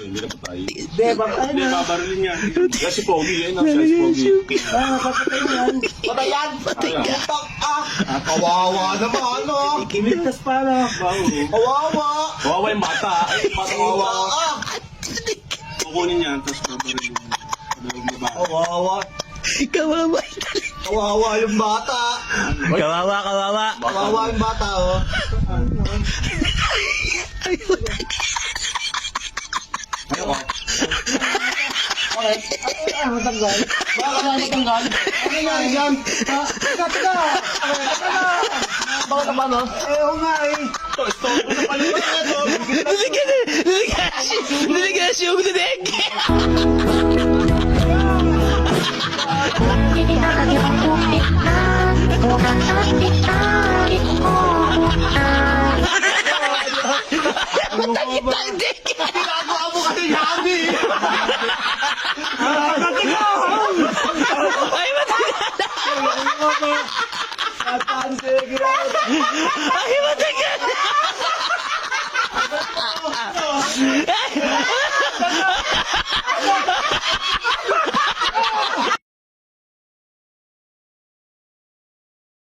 Hindi na patay. Hindi, babarilin niya. Yan si Pogi, yan ang si Pogi. Papatay yan. Patay yan. Kawawa naman, no? Iligtas pa na. Kawawa. Kawawa yung bata. Ay, bata Kawawa kawawa. ka. Kukunin niya, tapos babarilin niya. Kawawa. Kawawa. Kawawa yung bata. Kawawa, kawawa. Kawawa yung bata, oh. Bakit? Ay, matanggal. Bakit na matanggal? Ano nangyari dyan? Ha? Teka! Teka! Bakit naman, oh? Eh, oo nga eh. Niligas yung dinig. Ginagawa mo kasi yabi. Ay, matagal. Ay, matagal.